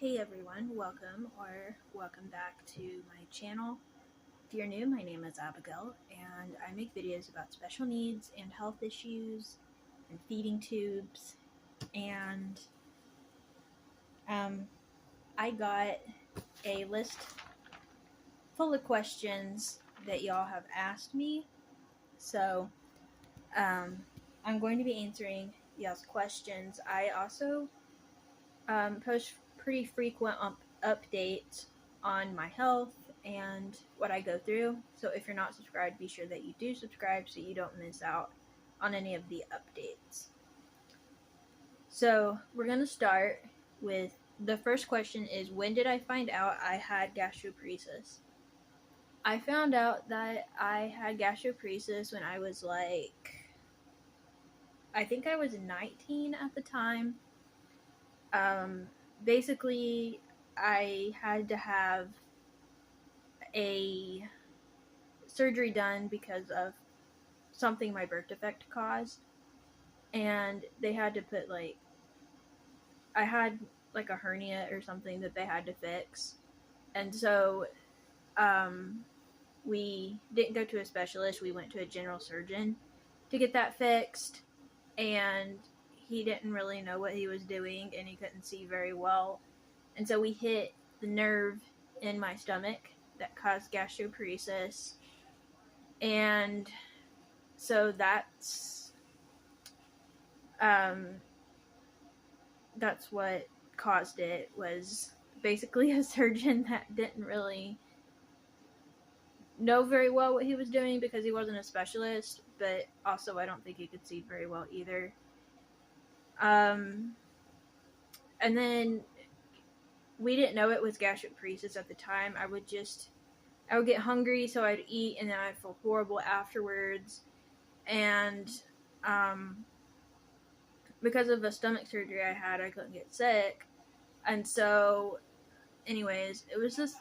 Hey everyone, welcome back to my channel. If you're new, my name is Abigail and I make videos about special needs and health issues and feeding tubes, and I got a list full of questions that y'all have asked me. So I'm going to be answering y'all's questions. I also post pretty frequent updates on my health and what I go through. So if you're not subscribed, be sure that you do subscribe so you don't miss out on any of the updates. So we're going to start with the first question is, when did I find out I had gastroparesis? I found out that I had gastroparesis when I was I think I was 19 at the time. Basically, I had to have a surgery done because of something my birth defect caused, and they had to put I had a hernia or something that they had to fix, and so we didn't go to a specialist. We went to a general surgeon to get that fixed, and he didn't really know what he was doing, and he couldn't see very well, and so we hit the nerve in my stomach that caused gastroparesis, and so that's what caused it, was basically a surgeon that didn't really know very well what he was doing because he wasn't a specialist, but also I don't think he could see very well either. And then we didn't know it was gastroparesis at the time. I would get hungry, so I'd eat, and then I'd feel horrible afterwards. And because of the stomach surgery I had, I couldn't get sick. And so, anyways, it was this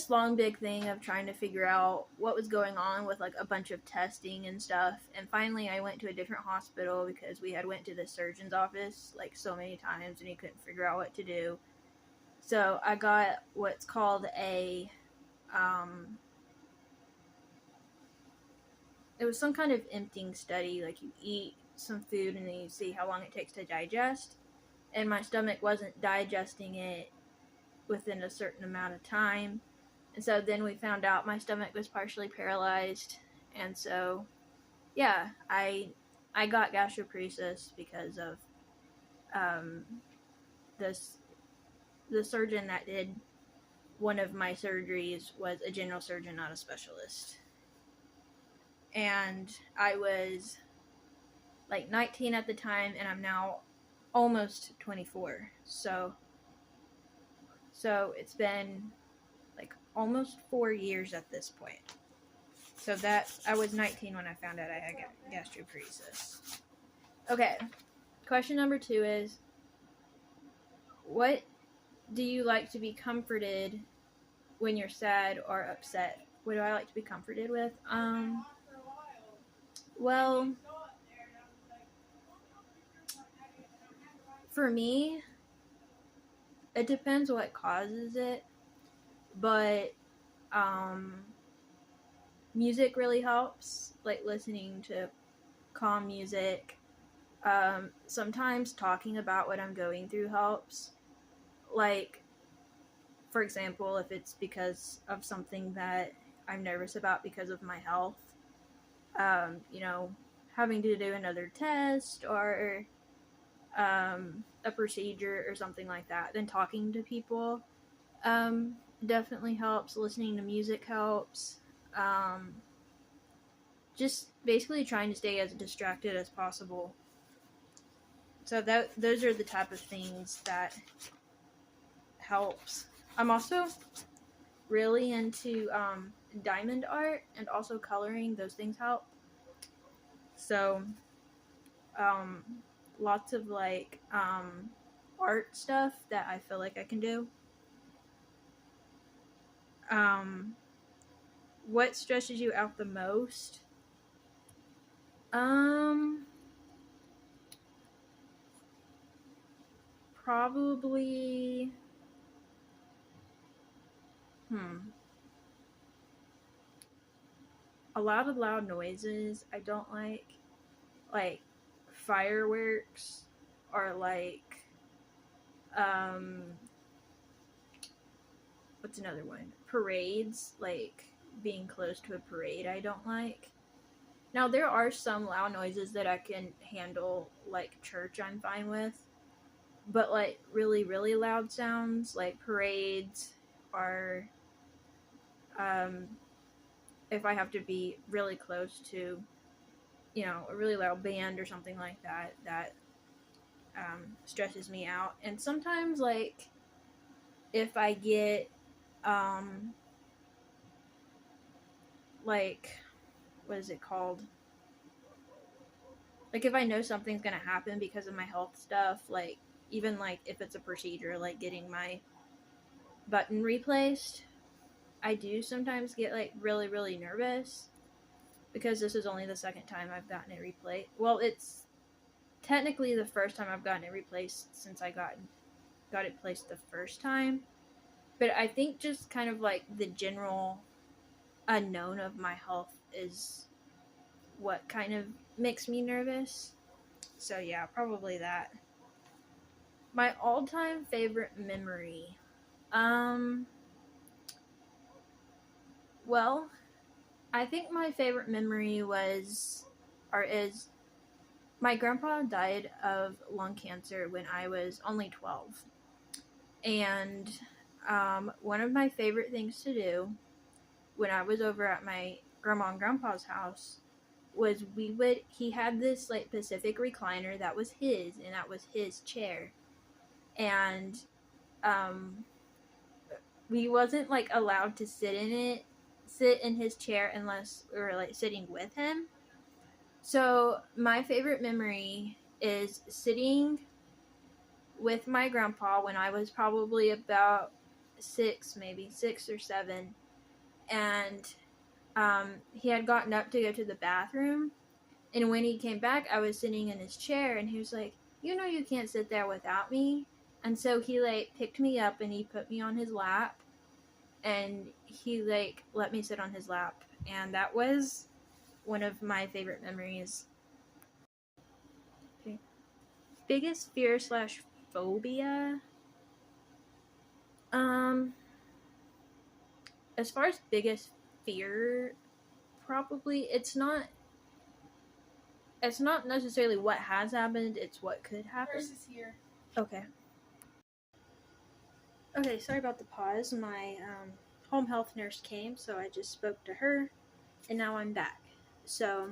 long big thing of trying to figure out what was going on with a bunch of testing and stuff. And finally I went to a different hospital because we had went to the surgeon's office so many times and he couldn't figure out what to do. So I got what's called it was some kind of emptying study. You eat some food and then you see how long it takes to digest, and my stomach wasn't digesting it within a certain amount of time. And so then we found out my stomach was partially paralyzed. And so, yeah, I got gastroparesis because of this. The surgeon that did one of my surgeries was a general surgeon, not a specialist. And I was 19 at the time, and I'm now almost 24. So it's been almost 4 years at this point. So I was 19 when I found out I had gastroparesis. Okay, question number 2 is, what do you like to be comforted when you're sad or upset? What do I like to be comforted with? Well, for me, it depends what causes it, but music really helps, listening to calm music. Sometimes talking about what I'm going through helps. For example, if it's because of something that I'm nervous about because of my health, having to do another test or a procedure or something like that, then talking to people definitely helps. Listening to music helps. Just basically trying to stay as distracted as possible. So those are the type of things that helps. I'm also really into diamond art and also coloring. Those things help. So lots of art stuff that I feel like I can do. What stresses you out the most? Probably a lot of loud noises. I don't like fireworks or like um what's another one? Parades, like being close to a parade I don't like. Now there are some loud noises that I can handle, like church I'm fine with. But like really, really loud sounds like parades or um if I have to be really close to, a really loud band or something like that, that stresses me out. And sometimes, like, if I get, like, what is it called? Like, if I know something's gonna happen because of my health stuff, like, even like if it's a procedure, like getting my button replaced, I do sometimes get like really, really nervous because this is only the second time I've gotten it replaced. Well, it's technically the first time I've gotten it replaced since I got it placed the first time. But I think just kind of like the general unknown of my health is what kind of makes me nervous. So yeah, probably that. My all-time favorite memory. Um well, I think my favorite memory was or is my grandpa died of lung cancer when I was only 12. And one of my favorite things to do when I was over at my grandma and grandpa's house was he had this like Pacific recliner that was his, and that was his chair. And um, we wasn't like allowed to sit in his chair unless we were like sitting with him. So my favorite memory is sitting with my grandpa when I was probably about maybe 6 or 7, and he had gotten up to go to the bathroom, and when he came back, I was sitting in his chair, and he was like, "You know, you can't sit there without me." And so he like picked me up and he put me on his lap, and he like let me sit on his lap, and that was one of my favorite memories. Okay. Biggest fear slash phobia. Um, as far as biggest fear, probably it's not necessarily what has happened, it's what could happen. Nurse is here. Okay. Okay, sorry about the pause. My home health nurse came, so I just spoke to her, and now I'm back. So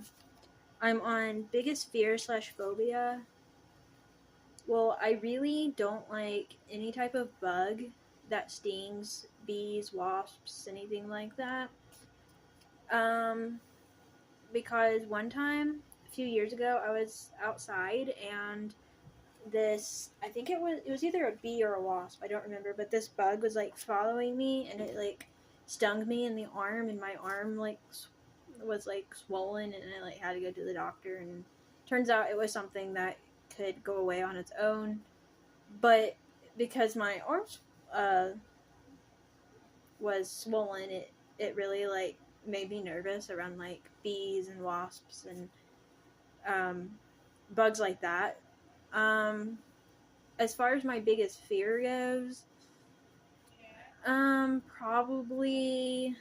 I'm on biggest fear slash phobia. Well, I really don't like any type of bug that stings, bees, wasps, anything like that. Because one time, a few years ago, I was outside and I think it was either a bee or a wasp, I don't remember, but this bug was like following me, and it like stung me in the arm, and my arm like was like swollen, and I like had to go to the doctor, and turns out it was something that could go away on its own. But because my arm was swollen, it really like made me nervous around like bees and wasps and bugs like that. As far as my biggest fear goes, probably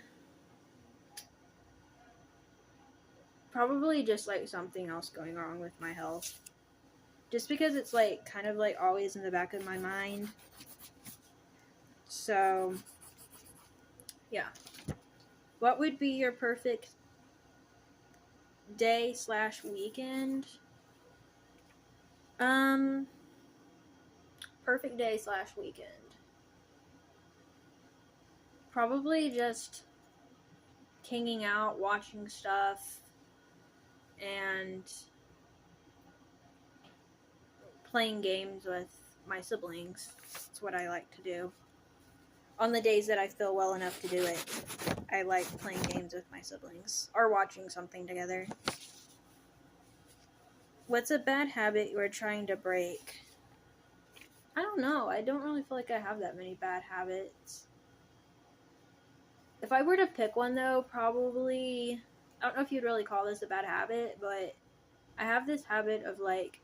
just like something else going wrong with my health. Just because it's like kind of like always in the back of my mind. So, yeah. What would be your perfect day slash weekend? Perfect day slash weekend. Probably just hanging out, watching stuff, and playing games with my siblings. That's what I like to do on the days that I feel well enough to do it. I like playing games with my siblings or watching something together. What's a bad habit you are trying to break? I don't know. I don't really feel like I have that many bad habits. If I were to pick one, though, probably, I don't know if you'd really call this a bad habit, but I have this habit of, like,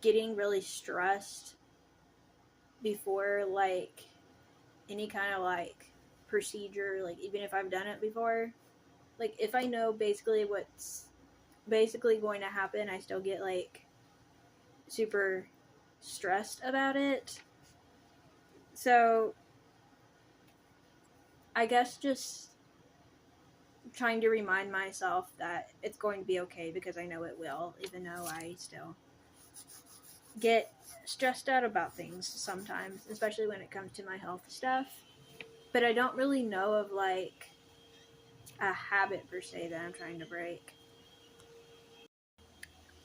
getting really stressed before, like, any kind of, like, procedure, like, even if I've done it before. Like, if I know basically what's basically going to happen, I still get, like, super stressed about it. So, I guess just trying to remind myself that it's going to be okay because I know it will, even though I still get stressed out about things sometimes, especially when it comes to my health stuff. But I don't really know of, like, a habit per se that I'm trying to break.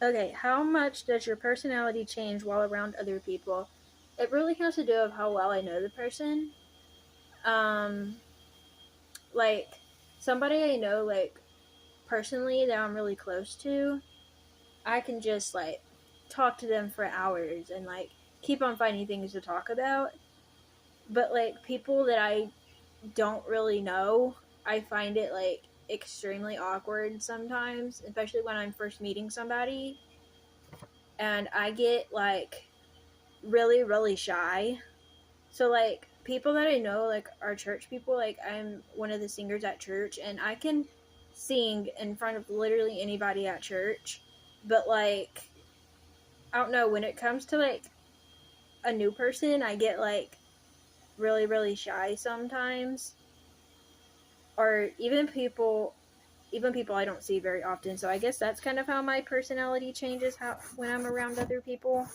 Okay, how much does your personality change while around other people? It really has to do with how well I know the person. Like, somebody I know, like, personally that I'm really close to, I can just, like, talk to them for hours and, like, keep on finding things to talk about. But, like, people that I don't really know, I find it, like, extremely awkward sometimes, especially when I'm first meeting somebody. And I get, like, really, really shy. So, like, people that I know, like, are church people. Like, I'm one of the singers at church, and I can sing in front of literally anybody at church. But, like, I don't know, when it comes to, like, a new person, I get, like, really, really shy sometimes. Or even people I don't see very often. So I guess that's kind of how my personality changes when I'm around other people.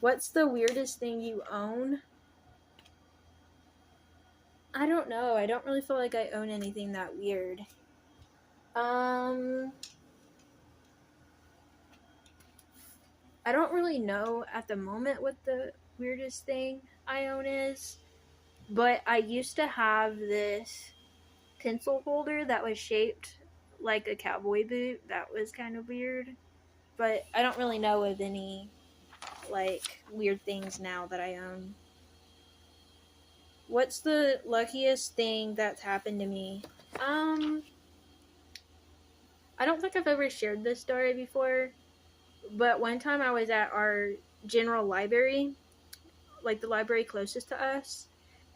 What's the weirdest thing you own? I don't know. I don't really feel like I own anything that weird. I don't really know at the moment what the weirdest thing I own is, but I used to have this pencil holder that was shaped like a cowboy boot. That was kind of weird, but I don't really know of any, like, weird things now that I own. What's the luckiest thing that's happened to me? I don't think I've ever shared this story before, but one time I was at our general library, like the library closest to us,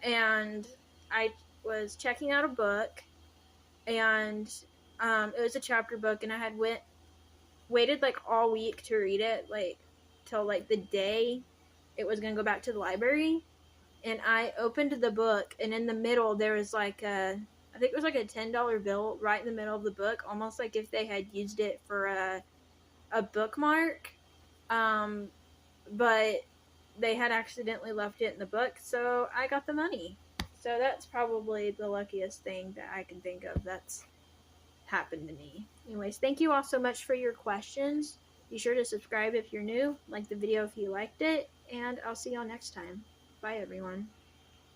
and I was checking out a book, and it was a chapter book, and I had waited like all week to read it, like till like the day it was gonna go back to the library, and I opened the book, and in the middle there was like I think it was like a $10 bill right in the middle of the book, almost like if they had used it for a bookmark, but they had accidentally left it in the book, so I got the money. So that's probably the luckiest thing that I can think of that's happened to me. Anyways, thank you all so much for your questions. Be sure to subscribe if you're new, like the video if you liked it, and I'll see y'all next time. Bye, everyone.